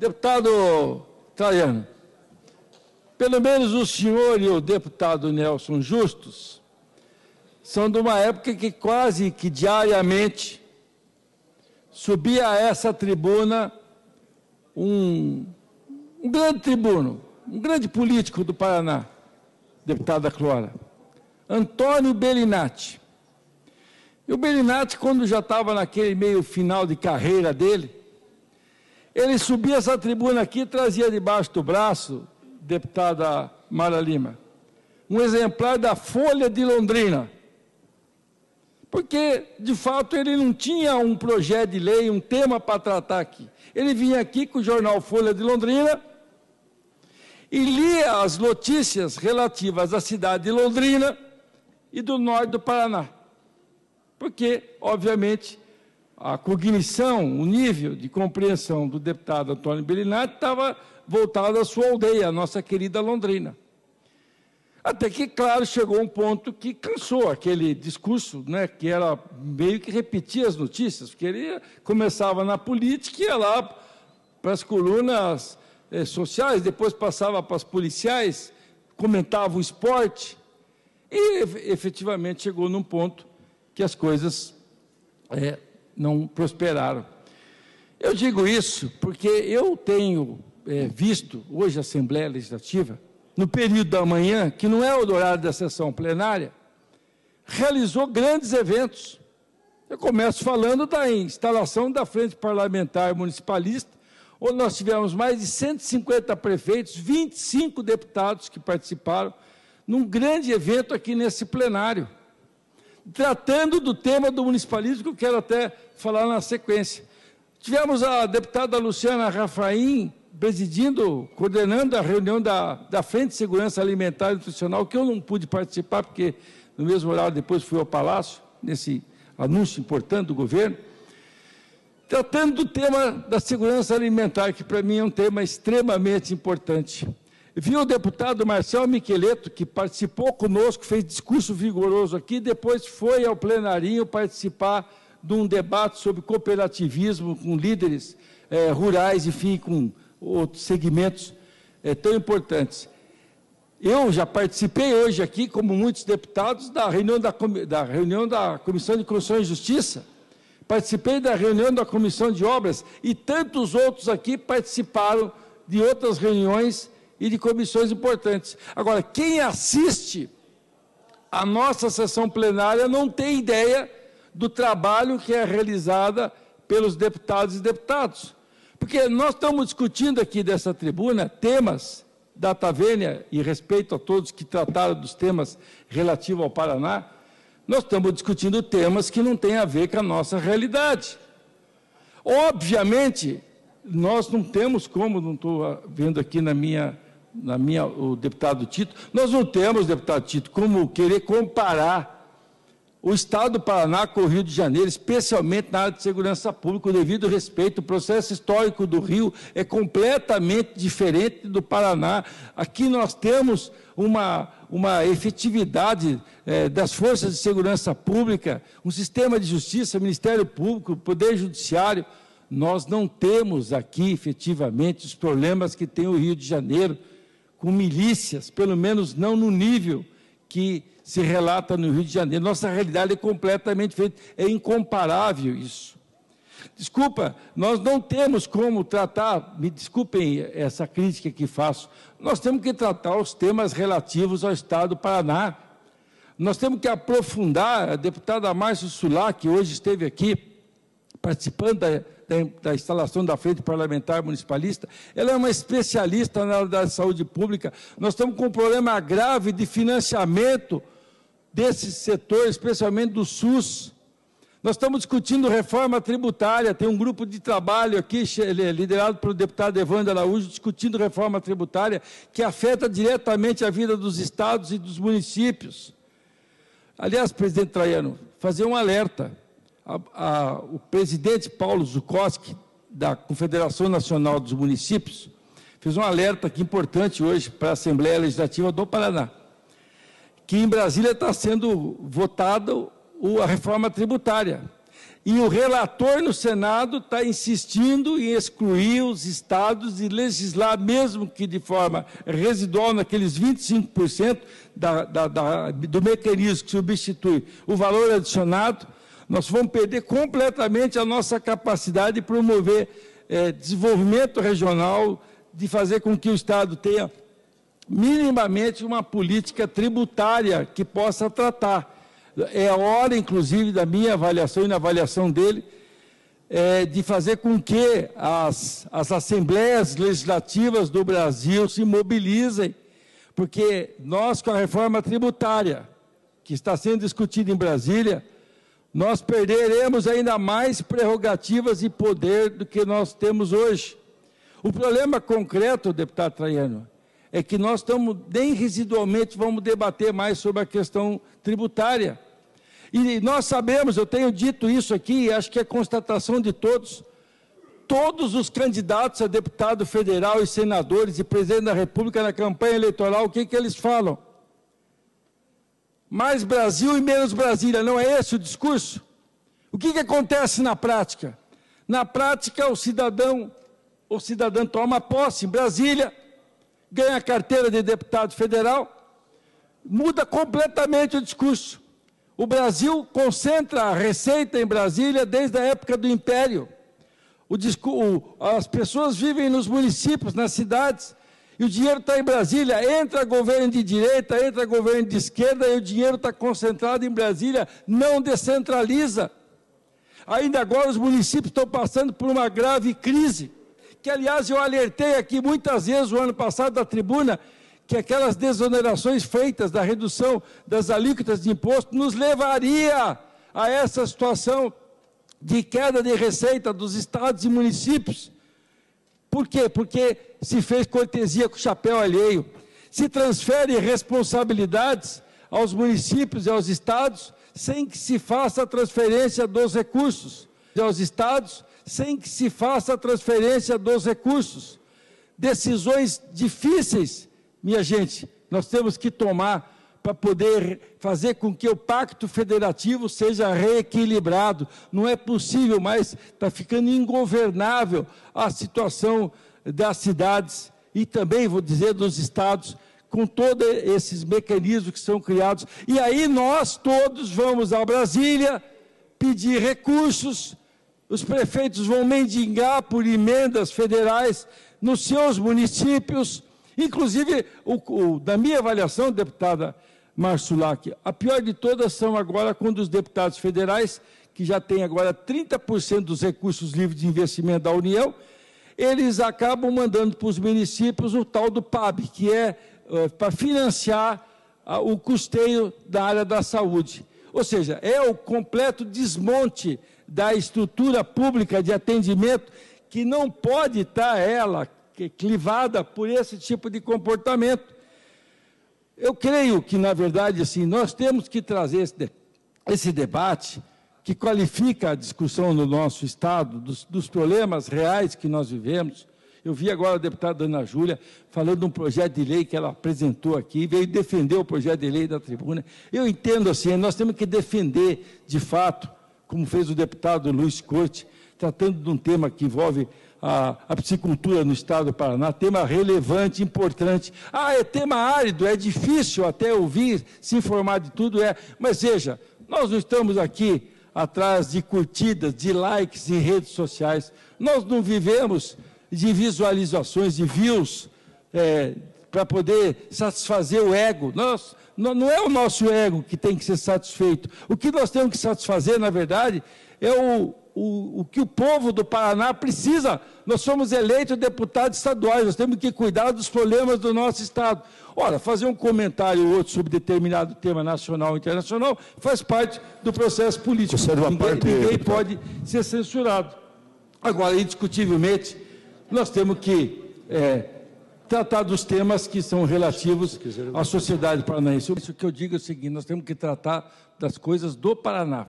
Deputado Traiano, pelo menos o senhor e o deputado Nelson Justus são de uma época que quase que diariamente subia a essa tribuna um grande tribuno, um grande político do Paraná, deputada Clora, Antônio Bellinati. E o Bellinati, quando já estava naquele meio final de carreira dele, ele subia essa tribuna aqui e trazia debaixo do braço, deputada Mara Lima, um exemplar da Folha de Londrina, porque, de fato, ele não tinha um projeto de lei, um tema para tratar aqui. Ele vinha aqui com o jornal Folha de Londrina e lia as notícias relativas à cidade de Londrina e do norte do Paraná. Porque, obviamente, a cognição, o nível de compreensão do deputado Antônio Bellinati estava voltado à sua aldeia, a nossa querida Londrina. Até que, claro, chegou um ponto que cansou aquele discurso, né, que era meio que repetir as notícias, porque ele começava na política e ia lá para as colunas sociais, depois passava para as policiais, comentava o esporte, e efetivamente chegou num ponto que as coisas não prosperaram. Eu digo isso porque eu tenho visto hoje a Assembleia Legislativa, no período da manhã, que não é o horário da sessão plenária, realizou grandes eventos. Eu começo falando da instalação da Frente Parlamentar Municipalista, onde nós tivemos mais de 150 prefeitos, 25 deputados que participaram, num grande evento aqui nesse plenário, tratando do tema do municipalismo, que eu quero até falar na sequência. Tivemos a deputada Luciana Rafaim, presidindo, coordenando a reunião da Frente de Segurança Alimentar e Nutricional, que eu não pude participar, porque no mesmo horário depois fui ao Palácio, nesse anúncio importante do governo, tratando do tema da segurança alimentar, que para mim é um tema extremamente importante. Vi o deputado Marcel Micheleto, que participou conosco, fez discurso vigoroso aqui, depois foi ao plenarinho participar de um debate sobre cooperativismo com líderes rurais, enfim, com outros segmentos tão importantes. Eu já participei hoje aqui, como muitos deputados, da reunião da Comissão de Constituição e Justiça, participei da reunião da Comissão de Obras, e tantos outros aqui participaram de outras reuniões e de comissões importantes. Agora, quem assiste a nossa sessão plenária não tem ideia do trabalho que é realizado pelos deputados e deputadas. Porque nós estamos discutindo aqui dessa tribuna temas data vênia, e respeito a todos que trataram dos temas relativos ao Paraná, nós estamos discutindo temas que não têm a ver com a nossa realidade. Obviamente, nós não temos como, não estou vendo aqui o deputado Tito, nós não temos, deputado Tito, como querer comparar o Estado do Paraná com o Rio de Janeiro, especialmente na área de segurança pública, o devido respeito. O processo histórico do Rio é completamente diferente do Paraná. Aqui nós temos uma efetividade das forças de segurança pública, um sistema de justiça, Ministério Público, Poder Judiciário. Nós não temos aqui, efetivamente, os problemas que tem o Rio de Janeiro, com milícias, pelo menos não no nível que se relata no Rio de Janeiro. Nossa realidade é completamente diferente, é incomparável isso. Desculpa, nós não temos como tratar, me desculpem essa crítica que faço, nós temos que tratar os temas relativos ao Estado do Paraná. Nós temos que aprofundar, a deputada Márcia Sulá, que hoje esteve aqui, participando da instalação da Frente Parlamentar Municipalista, ela é uma especialista na área da saúde pública. Nós estamos com um problema grave de financiamento desse setor, especialmente do SUS. Nós estamos discutindo reforma tributária, tem um grupo de trabalho aqui, liderado pelo deputado Evandro Araújo, discutindo reforma tributária, que afeta diretamente a vida dos estados e dos municípios. Aliás, presidente Traiano, fazer um alerta. O presidente Paulo Zukoski, da Confederação Nacional dos Municípios, fez um alerta aqui importante hoje para a Assembleia Legislativa do Paraná, que em Brasília está sendo votada a reforma tributária. E o relator no Senado está insistindo em excluir os estados e legislar, mesmo que de forma residual, naqueles 25% do mecanismo que substitui o valor adicionado. Nós vamos perder completamente a nossa capacidade de promover desenvolvimento regional, de fazer com que o Estado tenha minimamente uma política tributária que possa tratar. É a hora, inclusive, da minha avaliação e na avaliação dele, de fazer com que as assembleias legislativas do Brasil se mobilizem, porque nós, com a reforma tributária, que está sendo discutida em Brasília, nós perderemos ainda mais prerrogativas e poder do que nós temos hoje. O problema concreto, deputado Traiano, é que nós estamos, nem residualmente, vamos debater mais sobre a questão tributária. E nós sabemos, eu tenho dito isso aqui, acho que é constatação de todos os candidatos a deputado federal e senadores e presidente da República na campanha eleitoral, o que eles falam? Mais Brasil e menos Brasília, não é esse o discurso? O que acontece na prática? Na prática, o cidadão toma posse em Brasília, ganha a carteira de deputado federal, muda completamente o discurso. O Brasil concentra a receita em Brasília desde a época do Império. As pessoas vivem nos municípios, nas cidades, e o dinheiro está em Brasília. Entra governo de direita, entra governo de esquerda, e o dinheiro está concentrado em Brasília, não descentraliza. Ainda agora os municípios estão passando por uma grave crise, que, aliás, eu alertei aqui muitas vezes o ano passado da tribuna, que aquelas desonerações feitas da redução das alíquotas de imposto nos levaria a essa situação de queda de receita dos estados e municípios. Por quê? Porque se fez cortesia com o chapéu alheio, se transfere responsabilidades aos municípios e aos estados sem que se faça a transferência dos recursos, aos estados sem que se faça a transferência dos recursos. Decisões difíceis, minha gente, nós temos que tomar para poder fazer com que o pacto federativo seja reequilibrado. Não é possível mais, está ficando ingovernável a situação das cidades e também, vou dizer, dos estados, com todos esses mecanismos que são criados. E aí nós todos vamos a Brasília pedir recursos, os prefeitos vão mendigar por emendas federais nos seus municípios. Inclusive, da minha avaliação, deputada Marçulac, a pior de todas são agora quando os deputados federais, que já têm agora 30% dos recursos livres de investimento da União, eles acabam mandando para os municípios o tal do PAB, que é para financiar o custeio da área da saúde. Ou seja, é o completo desmonte da estrutura pública de atendimento, que não pode estar ela clivada por esse tipo de comportamento. Eu creio que, na verdade, assim, nós temos que trazer esse debate que qualifica a discussão no nosso Estado, dos problemas reais que nós vivemos. Eu vi agora a deputada Ana Júlia falando de um projeto de lei que ela apresentou aqui, veio defender o projeto de lei da tribuna. Eu entendo assim, nós temos que defender, de fato, como fez o deputado Luiz Corte, tratando de um tema que envolve a piscicultura no estado do Paraná, tema relevante, importante. É tema árido, é difícil até ouvir, se informar de tudo, mas veja, nós não estamos aqui atrás de curtidas, de likes em redes sociais, nós não vivemos de visualizações, de views, para poder satisfazer o ego. Não é o nosso ego que tem que ser satisfeito. O que nós temos que satisfazer, na verdade, é o que o povo do Paraná precisa. Nós somos eleitos deputados estaduais, nós temos que cuidar dos problemas do nosso Estado. Ora, fazer um comentário ou outro sobre determinado tema nacional ou internacional faz parte do processo político. Ninguém pode ser censurado. Agora, indiscutivelmente, nós temos que tratar dos temas que são relativos à sociedade paranaense. Isso que eu digo é o seguinte, nós temos que tratar das coisas do Paraná.